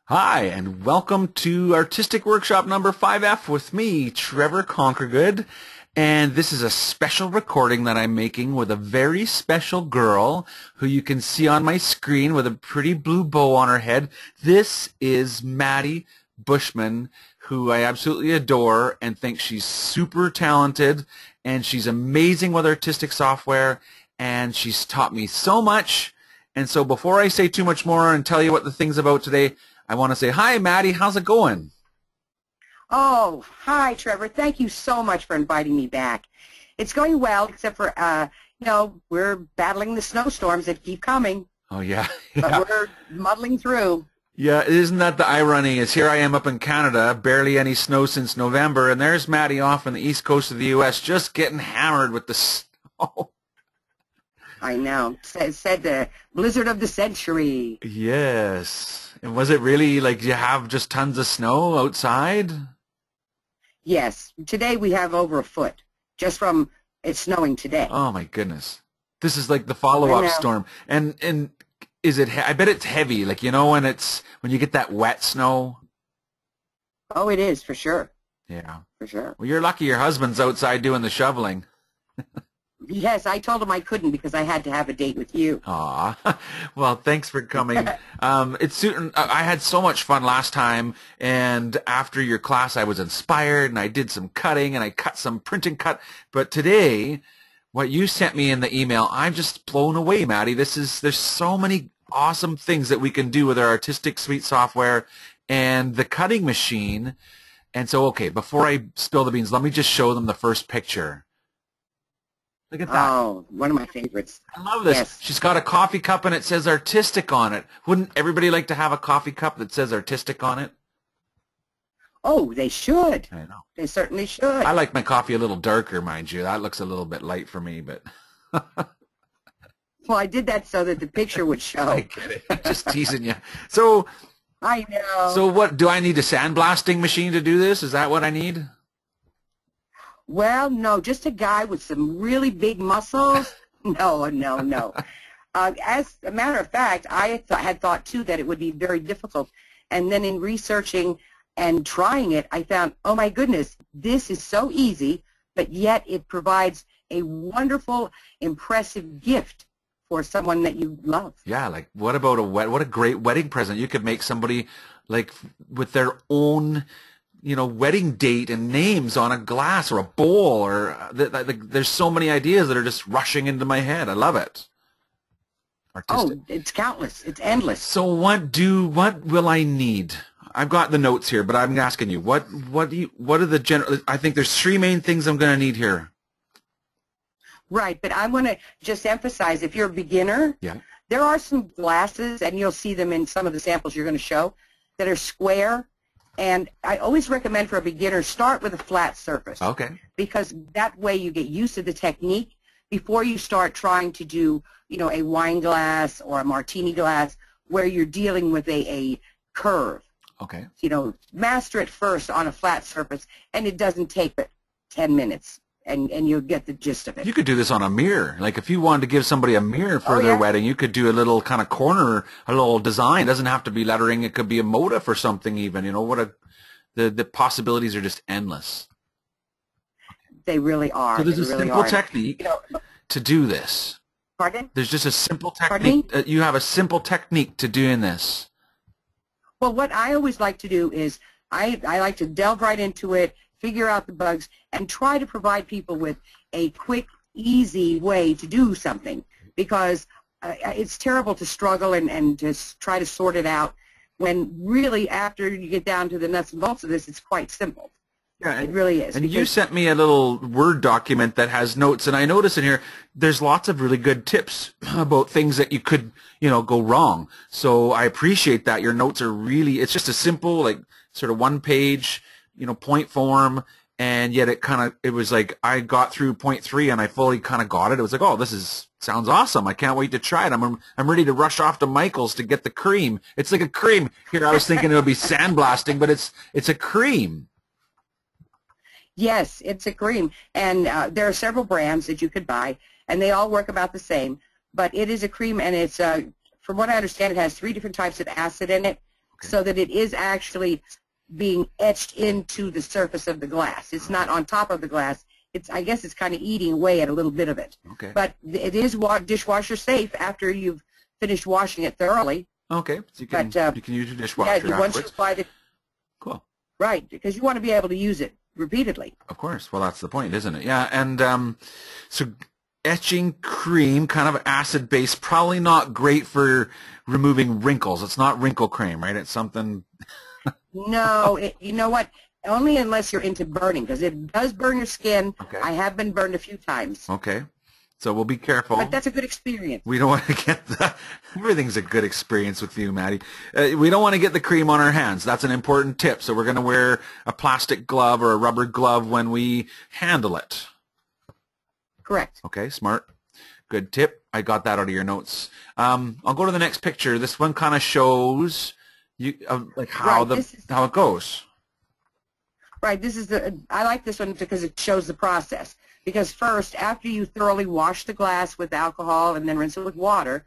Hi, and welcome to Artistic Workshop number 5F with me, Trevor Conquergood. And this is a special recording that I'm making with a very special girl who you can see on my screen with a pretty blue bow on her head. This is Maddie Bushman, who I absolutely adore and think she's super talented, and she's amazing with artistic software, and she's taught me so much. And so before I say too much more and tell you what the thing's about today, I want to say, hi, Maddie. How's it going? Oh, hi, Trevor. Thank you so much for inviting me back. It's going well, except for, we're battling the snowstorms that keep coming. Oh, yeah. But we're muddling through. Yeah, isn't that the irony? Is here I am up in Canada, barely any snow since November, and there's Maddie off on the east coast of the U.S. just getting hammered with the snow. I know. Said the blizzard of the century. Yes. And was it really like you have just tons of snow outside? Yes. Today we have over a foot, just from it snowing today. Oh, my goodness. This is like the follow-up storm. And is it, I bet it's heavy, like, you know, when you get that wet snow? Oh, it is, for sure. Yeah. For sure. Well, you're lucky your husband's outside doing the shoveling. Yes, I told him I couldn't because I had to have a date with you. Aw. Well, thanks for coming. I had so much fun last time, and after your class I was inspired, and I did some cutting, and I cut some print and cut. But today, what you sent me in the email, I'm just blown away, Maddie. There's so many awesome things that we can do with our Artistic Suite software and the cutting machine. And so, okay, before I spill the beans, let me just show them the first picture. Look at that. Oh, one of my favorites. I love this. Yes. She's got a coffee cup and it says artistic on it. Wouldn't everybody like to have a coffee cup that says artistic on it? Oh, they should. I know. They certainly should. I like my coffee a little darker, mind you. That looks a little bit light for me, but... Well, I did that so that the picture would show. I get it. I'm just teasing you. So... I know. So what, do I need a sandblasting machine to do this? Is that what I need? Well, no, just a guy with some really big muscles. No. As a matter of fact, I had thought, too, that it would be very difficult. And then in researching and trying it, I found, oh, my goodness, this is so easy, but yet it provides a wonderful, impressive gift for someone that you love. Yeah, like what about what a great wedding present. You could make somebody like with their own, wedding date and names on a glass or a bowl, or there's so many ideas that are just rushing into my head. I love it. Artistic. Oh, it's countless. It's endless. So what will I need? I've got the notes here, but I'm asking you, what are the general, I think there's three main things I'm going to need here. Right, but I want to just emphasize, if you're a beginner, there are some glasses, and you'll see them in some of the samples you're going to show, that are square. And I always recommend for a beginner, start with a flat surface. Okay. Because that way you get used to the technique before you start trying to do, a wine glass or a martini glass where you're dealing with a curve. Okay. Master it first on a flat surface, and it doesn't take but 10 minutes. And you'll get the gist of it. You could do this on a mirror. Like if you wanted to give somebody a mirror for their wedding, you could do a little kind of corner, a little design. It doesn't have to be lettering. It could be a motif or something even. The possibilities are just endless. They really are. So there's a simple technique to do this. Pardon? There's just a simple technique. You have a simple technique to doing this. Well, what I always like to do is I like to delve right into it, figure out the bugs, and try to provide people with a quick, easy way to do something, because it's terrible to struggle and just try to sort it out when really after you get down to the nuts and bolts of this, it's quite simple. Yeah, it really is. And you sent me a little Word document that has notes, and I notice in here there's lots of really good tips about things that you could, go wrong. So I appreciate that. Your notes are really, it's just a simple, like, sort of one page, point form, and yet it was like I got through point 3 and I fully kind of got it. It was like, oh, sounds awesome. I can't wait to try it. I'm ready to rush off to Michael's to get the cream. It's like a cream. Here, I was thinking it would be sandblasting, but it's a cream. Yes, it's a cream, and there are several brands that you could buy, and they all work about the same. But it is a cream, and it's from what I understand, it has 3 different types of acid in it, so that it is actually being etched into the surface of the glass. It's not on top of the glass. I guess it's kind of eating away at a little bit of it. Okay. But it is dishwasher safe after you've finished washing it thoroughly. Okay. So you can use your dishwasher afterwards. Once you apply it. Cool. Right, because you want to be able to use it repeatedly. Of course. Well, that's the point, isn't it? Yeah. And so etching cream, kind of acid-based, probably not great for removing wrinkles. It's not wrinkle cream, right? It's something... No, you know what? Only unless you're into burning, because it does burn your skin. Okay. I have been burned a few times. Okay. So we'll be careful. But that's a good experience. We don't want to get the... Everything's a good experience with you, Maddie. We don't want to get the cream on our hands. That's an important tip. So we're going to wear a plastic glove or a rubber glove when we handle it. Correct. Okay, smart. Good tip. I got that out of your notes. I'll go to the next picture. This one kind of shows you like how how it goes. Right. I like this one because it shows the process. Because first, after you thoroughly wash the glass with alcohol and then rinse it with water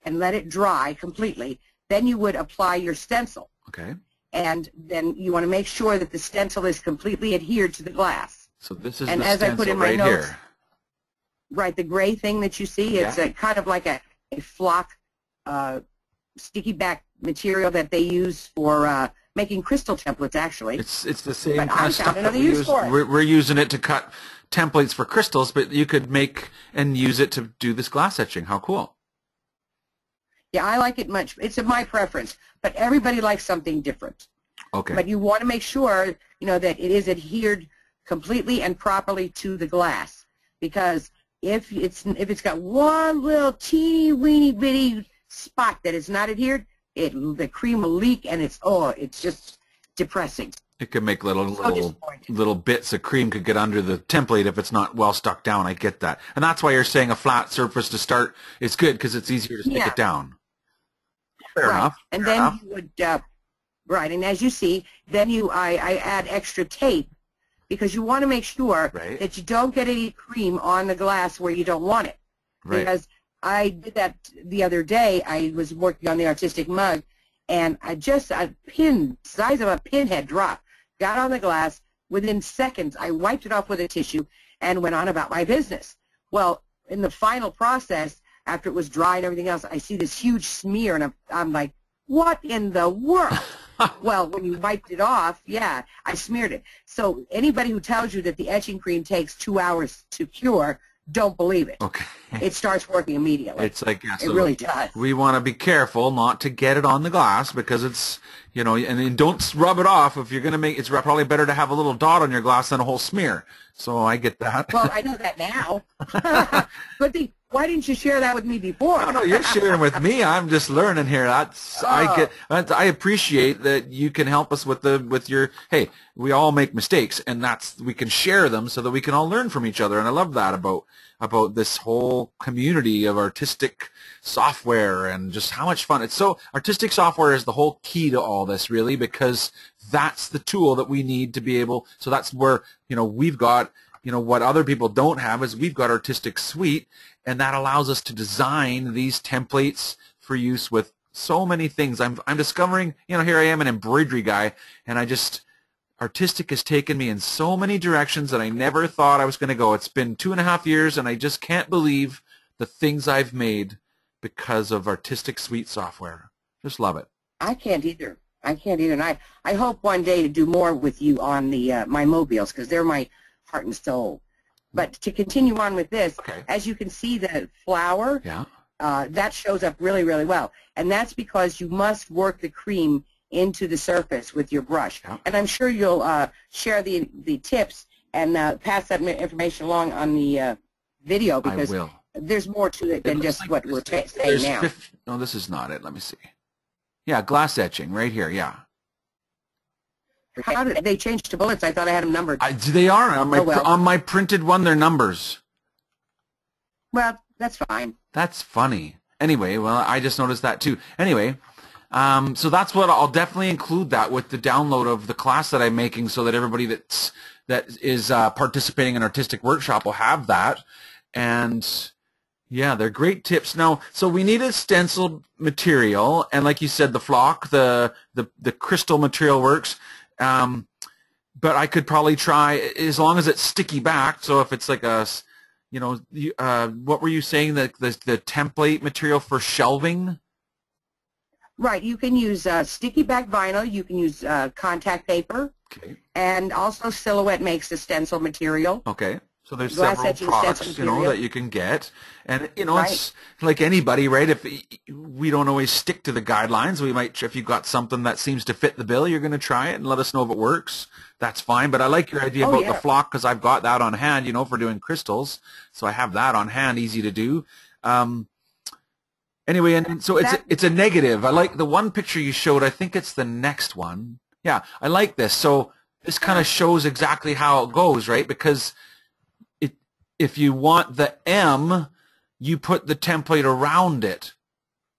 and let it dry completely, then you would apply your stencil. Okay. And then you want to make sure that the stencil is completely adhered to the glass. So this is and the as stencil I put in my right notes, here. Right, the gray thing that you see, it's kind of like a flock sticky back material that they use for making crystal templates, actually. It's the same but kind of stuff that we're using it to cut templates for crystals, but you could make and use it to do this glass etching. How cool. Yeah, I like it much. It's my preference, but everybody likes something different. Okay. But you want to make sure, that it is adhered completely and properly to the glass, because if it's got one little teeny weeny bitty spot that is not adhered, the cream will leak, and it's just depressing. It could make little bits of cream could get under the template if it's not well stuck down. I get that, and that's why you're saying a flat surface to start is good, because it's easier to stick it down. Fair enough. And then you would right, and as you see, then I add extra tape, because you want to make sure that you don't get any cream on the glass where you don't want it. Right. Because I did that the other day. I was working on the artistic mug, and a pin, size of a pinhead drop, got on the glass. Within seconds, I wiped it off with a tissue and went on about my business. Well, in the final process, after it was dry and everything else, I see this huge smear, and I'm like, what in the world? Well, when you wiped it off, I smeared it. So anybody who tells you that the etching cream takes 2 hours to cure, don't believe it. Okay. It starts working immediately. It's like, it really does. We want to be careful not to get it on the glass, because it's, and don't rub it off. If you're going to it's probably better to have a little dot on your glass than a whole smear. So I get that. Well, I know that now. But why didn't you share that with me before? No, you're sharing with me. I'm just learning here. I appreciate that you can help us with your. Hey, we all make mistakes, and we can share them so that we can all learn from each other. And I love that about this whole community of artistic software, and just how much fun it's. So artistic software is the whole key to all this, really, because that's the tool that we need to be able. So that's where we've got. What other people don't have is we've got Artistic Suite, and that allows us to design these templates for use with so many things. I'm discovering, here I am, an embroidery guy, and Artistic has taken me in so many directions that I never thought I was going to go. It's been 2.5 years, and I just can't believe the things I've made because of Artistic Suite software. Just love it. I can't either. And I hope one day to do more with you on the my mobiles, because they're my heart and soul. But to continue on with this, as you can see, the flower, that shows up really, really well. And that's because you must work the cream into the surface with your brush. And I'm sure you'll share the tips and pass that information along on the video, because there's more to it than just what we're saying now. No, this is not it. Let me see. Yeah, glass etching right here, How did they change to bullets? I thought I had them numbered. They are. On my printed one, they're numbers. Well, that's fine. That's funny. Anyway, well, I just noticed that too. Anyway, so that's what I'll definitely include that with the download of the class that I'm making, so that everybody that is participating in Artistic Workshop will have that. And Yeah, they're great tips. Now, so we need a stencil material, and like you said, the flock, the crystal material works. But I could probably try, as long as it's sticky back. So if it's like a, you know, what were you saying, the template material for shelving? Right. You can use sticky back vinyl. You can use contact paper. Okay. And also Silhouette makes the stencil material. Okay. So there's Glass several Etching products, you know, that you can get. And, you know, it's like anybody, right? If we don't always stick to the guidelines, we might, if you've got something that seems to fit the bill, you're going to try it and let us know if it works. That's fine. But I like your idea about the flock, because I've got that on hand, you know, for doing crystals. So I have that on hand, easy to do. Anyway, and so it's a negative. I like the one picture you showed. I think it's the next one. Yeah, I like this. So this kind of shows exactly how it goes, right? Because if you want the M, you put the template around it.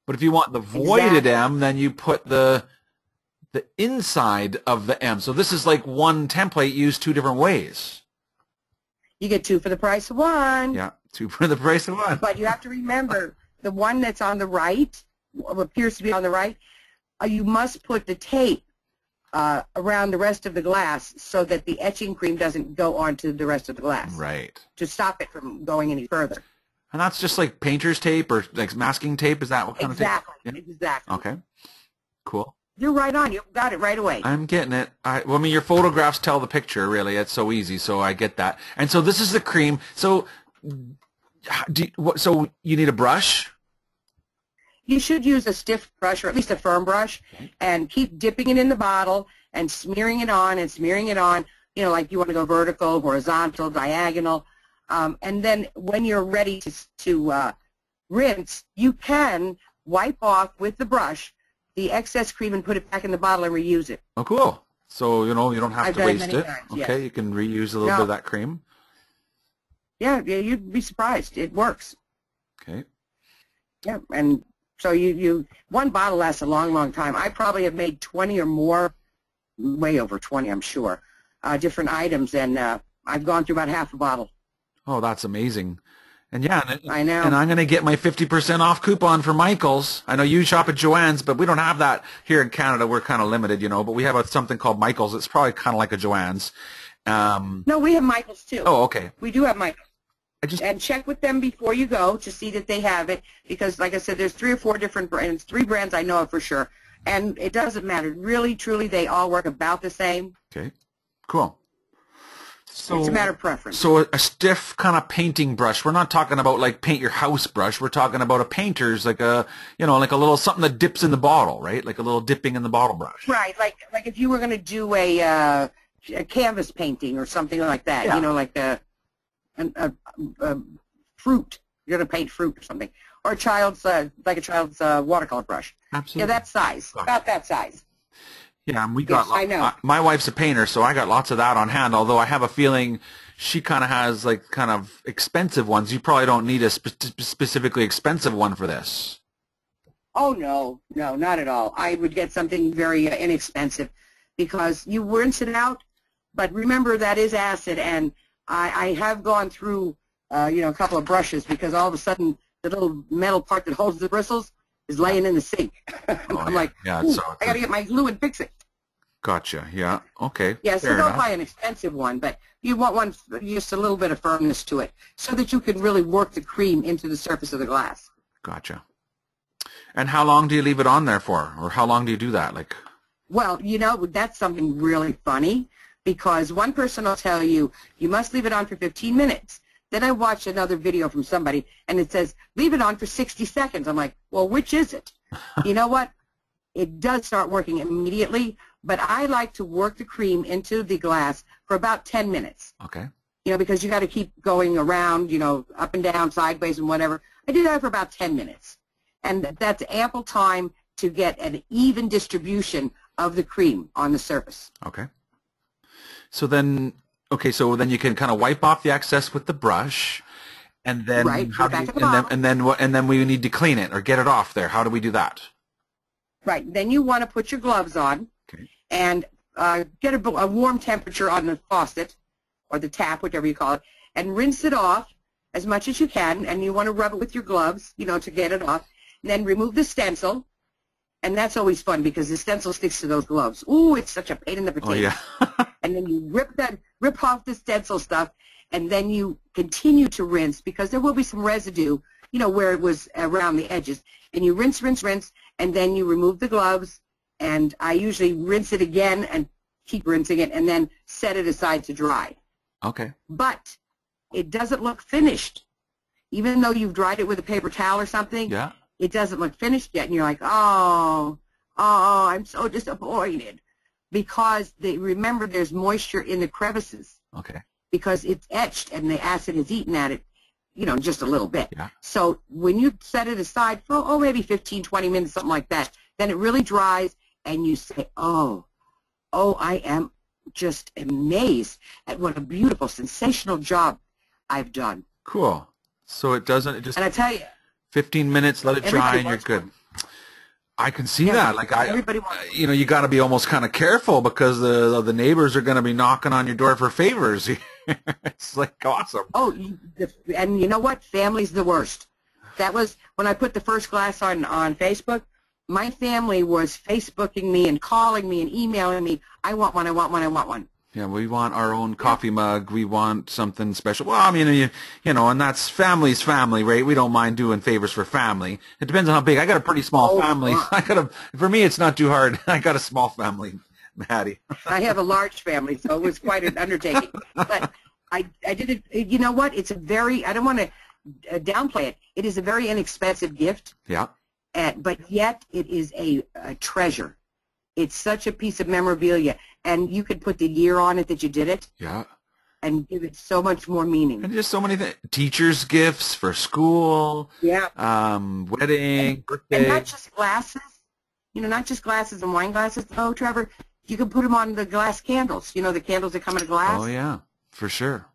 But if you want the voided M, then you put the inside of the M. So this is like one template used two different ways. You get two for the price of one. Yeah, two for the price of one. But you have to remember, the one that's on the right, appears to be on the right, you must put the tape around the rest of the glass so that the etching cream doesn't go onto the rest of the glass. Right. To stop it from going any further. And that's just like painter's tape or like masking tape? Is that what kind of tape? Exactly. Exactly. Okay. Cool. You're right on. You got it right away. I'm getting it. Well, I mean, your photographs tell the picture, really. It's so easy, so I get that. And so this is the cream. So, so you need a brush? You should use a stiff brush, or at least a firm brush, and keep dipping it in the bottle and smearing it on and smearing it on, you know, like you want to go vertical, horizontal, diagonal. And then when you're ready to rinse, you can wipe off with the brush the excess cream and put it back in the bottle and reuse it. Oh, cool. So, you know, you don't have to waste it. Times, okay, you can reuse a little bit of that cream. Yeah, you'd be surprised. It works. Okay. Yeah, and so you one bottle lasts a long, long time. I probably have made 20 or more, way over 20, I'm sure, different items, and I've gone through about half a bottle. Oh, that's amazing. And yeah, I know. And I'm going to get my 50% off coupon for Michael's. I know you shop at Joann's, but we don't have that here in Canada. We're kind of limited, you know, but we have something called Michael's. It's probably kind of like a Joann's. No, we have Michael's too. Oh, okay. We do have Michael's. And check with them before you go to see that they have it, because, like I said, there's 3 or 4 different brands, 3 brands I know of for sure, and it doesn't matter. Really, truly, they all work about the same. Okay, cool. So it's a matter of preference. So a stiff kind of painting brush. We're not talking about like paint your house brush. We're talking about a painter's, like a, you know, like a little something that dips in the bottle, right? Like a little dipping in the bottle brush. Right, like if you were going to do a canvas painting or something like that, you know, like a fruit. You're going to paint fruit or something, or a child's like a child's watercolor brush. Absolutely. Yeah, that size, about that size. Yeah, and we got. I know. My wife's a painter, so I got lots of that on hand. Although I have a feeling she kind of has like kind of expensive ones. You probably don't need a specifically expensive one for this. Oh no, no, not at all. I would get something very inexpensive, because you rinse it out. But remember, that is acid, and I have gone through you know, a couple of brushes, because all of a sudden the little metal part that holds the bristles is laying in the sink. I'm like, I got to get my glue and fix it. Gotcha. Yeah. Okay. Yeah, so don't buy an expensive one, but you want one just a little bit of firmness to it, so that you can really work the cream into the surface of the glass. Gotcha. And how long do you leave it on there for, or how long do you do that? Like, well, you know, that's something really funny, because one person will tell you, you must leave it on for 15 minutes. Then I watched another video from somebody, and it says, leave it on for 60 seconds. I'm like, well, which is it? You know what? It does start working immediately, but I like to work the cream into the glass for about 10 minutes. Okay. You know, because you got to keep going around, you know, up and down, sideways, and whatever. I do that for about 10 minutes. And that's ample time to get an even distribution of the cream on the surface. Okay. So then... Okay, so then you can kind of wipe off the excess with the brush, and then and then we need to clean it or get it off there. How do we do that? Right. Then you want to put your gloves on, and get a warm temperature on the faucet or the tap, whichever you call it, and rinse it off. as much as you can, and you want to rub it with your gloves, you know, to get it off. And then remove the stencil, and that's always fun because the stencil sticks to those gloves. Ooh, it's such a pain in the potato. Oh, yeah. And then you rip off the stencil stuff, and then you continue to rinse because there will be some residue, you know, where it was around the edges. And you rinse, and then you remove the gloves, and I usually rinse it again and keep rinsing it, and then set it aside to dry. Okay. But it doesn't look finished. Even though you've dried it with a paper towel or something, Yeah. it doesn't look finished yet, and you're like, oh, I'm so disappointed. Because remember, there's moisture in the crevices. Okay. Because it's etched and the acid has eaten at it, you know, just a little bit. Yeah. So when you set it aside for, maybe 15, 20 minutes, something like that, then it really dries, and you say, oh, I am just amazed at what a beautiful, sensational job I've done. Cool. So it doesn't, it just, and I tell you, 15 minutes, let it dry, and you're good. I can see that. Like everybody wants you know, you got to be almost kind of careful because the neighbors are going to be knocking on your door for favors. It's like awesome. Oh, and you know what? Family's the worst. That was when I put the first glass on Facebook. My family was Facebooking me and calling me and emailing me. I want one. I want one. I want one. Yeah, we want our own coffee mug. We want something special. Well, I mean, you know, and that's family's family, right? We don't mind doing favors for family. It depends on how big. I got a pretty small family. For me, it's not too hard. I got a small family, Maddie. I have a large family, so it was quite an undertaking. But I did it. You know what? It's a very, I don't want to downplay it. It is a very inexpensive gift. Yeah. But yet it is a treasure. It's such a piece of memorabilia, and you could put the year on it that you did it. Yeah. And give it so much more meaning. And just so many things. Teachers' gifts for school. Yeah. Wedding, birthday. And not just glasses. You know, not just glasses and wine glasses. Oh, Trevor, you can put them on the glass candles. You know, the candles that come in a glass. Oh, yeah, for sure.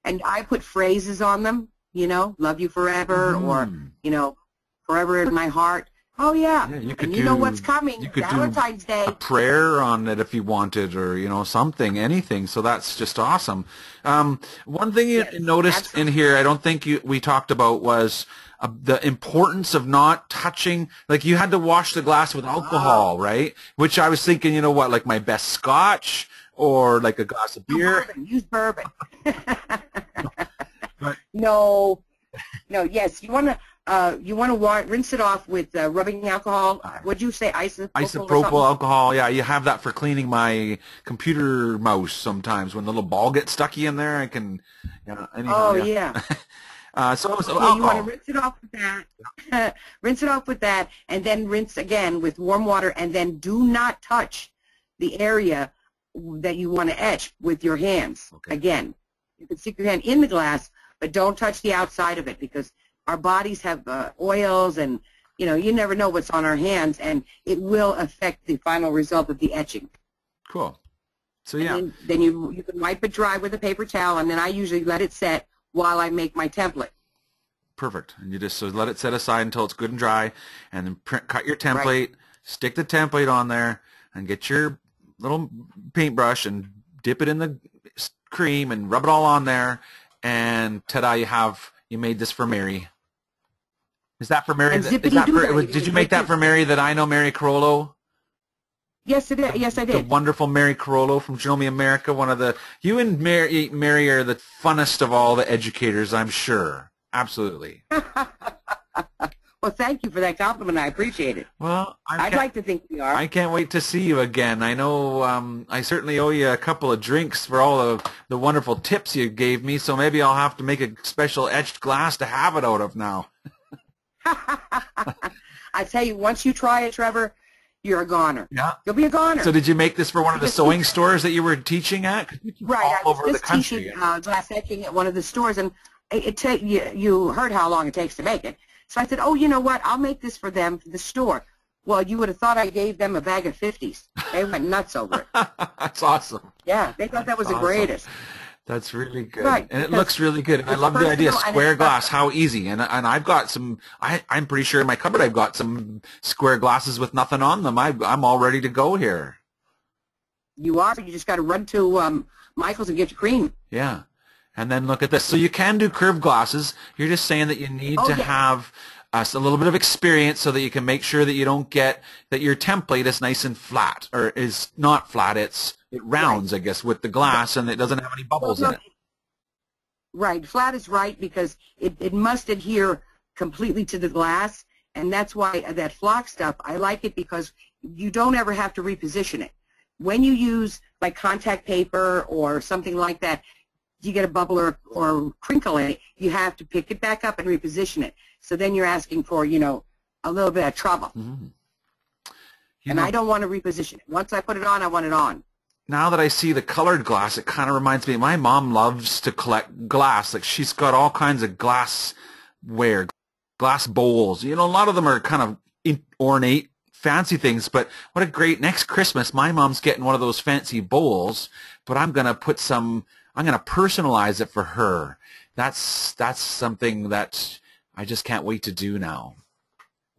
And I put phrases on them, you know, love you forever, or, you know, forever in my heart. Oh, yeah. You could know what's coming. You could Valentine's Day. A prayer on it if you wanted, or, you know, something, anything. So that's just awesome. One thing you noticed in here, I don't think we talked about, was the importance of not touching. Like, you had to wash the glass with alcohol, right? Which I was thinking, you know what, like my best scotch or like a glass of beer. Use bourbon. No, yes, you want to rinse it off with rubbing alcohol. What'd you say, isopropyl alcohol? Yeah, you have that for cleaning my computer mouse sometimes when the little ball gets stucky in there. I can, you know, anyhow, yeah. So you want to rinse it off with that. Rinse it off with that, and then rinse again with warm water, and then do not touch the area that you want to etch with your hands. Okay. Again, you can stick your hand in the glass, but don't touch the outside of it, because our bodies have oils, and, you know, you never know what's on our hands, and it will affect the final result of the etching. Cool. So, yeah. Then you can wipe it dry with a paper towel, and then I usually let it set while I make my template. Perfect. And you just let it set aside until it's good and dry, and then cut your template, stick the template on there, and get your little paintbrush and dip it in the cream and rub it all on there, and ta-da, you made this for Mary. Is that for Mary? Did you make that for Mary that I know, Mary Carollo? Yes, it is. Yes, I did. The wonderful Mary Carollo from Show Me America. You and Mary are the funnest of all the educators, I'm sure. Absolutely. Well, thank you for that compliment. I appreciate it. Well, I'd like to think we are. I can't wait to see you again. I know I certainly owe you a couple of drinks for all of the wonderful tips you gave me, so maybe I'll have to make a special etched glass to have it out of now. I tell you, once you try it, Trevor, you're a goner. Yeah. You'll be a goner. So did you make this for one of the sewing stores that you were teaching at? Right. I was just teaching glass etching at one of the stores, and you heard how long it takes to make it. So I said, oh, you know what? I'll make this for them for the store. Well, you would have thought I gave them a bag of 50s. They went nuts over it. That's awesome. Yeah, they thought that was the greatest. That's really good. Right, and it looks really good. And I love the idea of square glass, how easy. And I've got some, I'm pretty sure in my cupboard I've got some square glasses with nothing on them. I'm all ready to go here. You are. You just got to run to Michael's and get your cream. Yeah. And then look at this. So you can do curved glasses. You're just saying that you need to have a little bit of experience so that you can make sure that you don't get that your template is nice and flat, or is not flat. It rounds, I guess, with the glass, and it doesn't have any bubbles in it. Right. Flat is right because it must adhere completely to the glass, and that's why that flock stuff, I like it because you don't ever have to reposition it. When you use like contact paper or something like that, you get a bubble or crinkle in it, you have to pick it back up and reposition it. So then you're asking for, you know, a little bit of trouble. And I don't want to reposition it. Once I put it on, I want it on. Now that I see the colored glass, it kind of reminds me, my mom loves to collect glass. Like, she's got all kinds of glassware, glass bowls. You know, a lot of them are kind of ornate, fancy things, but what a great, next Christmas, my mom's getting one of those fancy bowls, but I'm going to personalize it for her. That's something that I just can't wait to do now.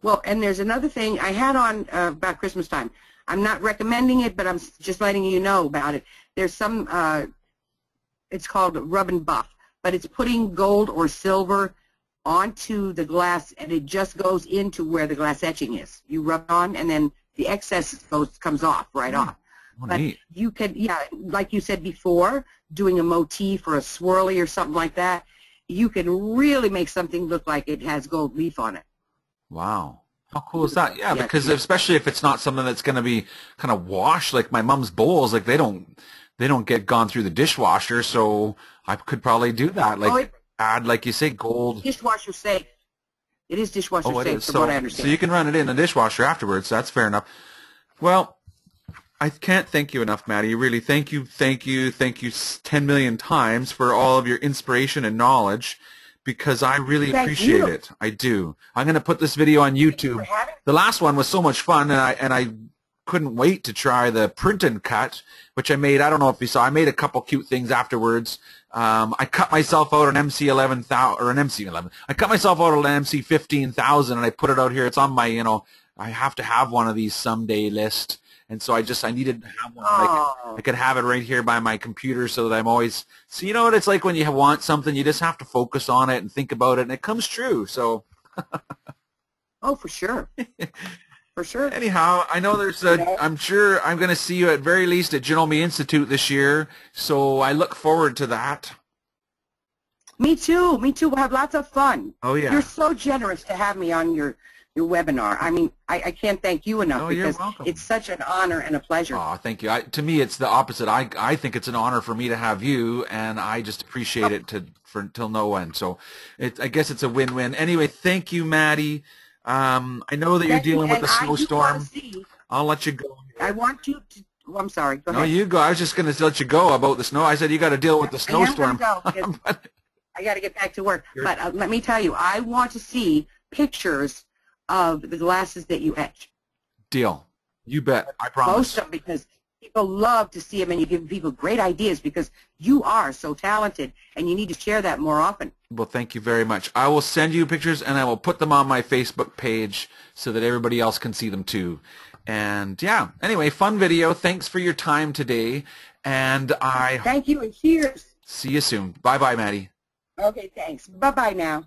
Well, and there's another thing I had on about Christmas time. I'm not recommending it, but I'm just letting you know about it. There's some, it's called rub and buff, but it's putting gold or silver onto the glass, and it just goes into where the glass etching is. You rub it on, and then the excess comes off, right off. But you can, like you said before, doing a motif or a swirly or something like that, you can really make something look like it has gold leaf on it. Wow. How cool is that? Yeah, because especially if it's not something that's going to be kind of washed, like my mom's bowls, like they don't get gone through the dishwasher, so I could probably do that. Like add, like you say, gold. Dishwasher safe. It is dishwasher safe, from what I understand. So you can run it in the dishwasher afterwards. That's fair enough. Well, I can't thank you enough, Maddie. Really, thank you 10 million times for all of your inspiration and knowledge, because I really appreciate it. I do. I'm going to put this video on YouTube. The last one was so much fun, and I couldn't wait to try the print and cut, which I made. I don't know if you saw. I made a couple cute things afterwards. I cut myself out an MC11,000 or an MC11. I cut myself out an MC15,000, and I put it out here. It's on my, I have to have one of these someday list. And so I needed to have one. I could have it right here by my computer so that I'm always, so you know what it's like when you want something, you just have to focus on it and think about it, and it comes true. So. Oh, for sure. For sure. Anyhow, I know there's I'm sure I'm going to see you at very least at Genome Institute this year, so I look forward to that. Me too. Me too. We'll have lots of fun. Oh, yeah. You're so generous to have me on your webinar. I mean, I can't thank you enough because it's such an honor and a pleasure. Oh, thank you. To me, it's the opposite. I think it's an honor for me to have you, and I just appreciate it till no end. So I guess it's a win-win. Anyway, thank you, Maddie. I know that you're dealing with a snowstorm. I'll let you go. I want you to. Oh, I'm sorry. Go ahead. No, you go. I was just going to let you go about the snow. I said you got to deal with the snowstorm. I got to get back to work. But let me tell you, I want to see pictures of the glasses that you etch. Deal. You bet. I promise. Post them, because people love to see them, and you give people great ideas because you are so talented, and you need to share that more often. Well, thank you very much. I will send you pictures, and I will put them on my Facebook page so that everybody else can see them too. And yeah, anyway, fun video. Thanks for your time today, and I thank you, and cheers. See you soon. Bye-bye, Maddie. Okay, thanks. Bye-bye now.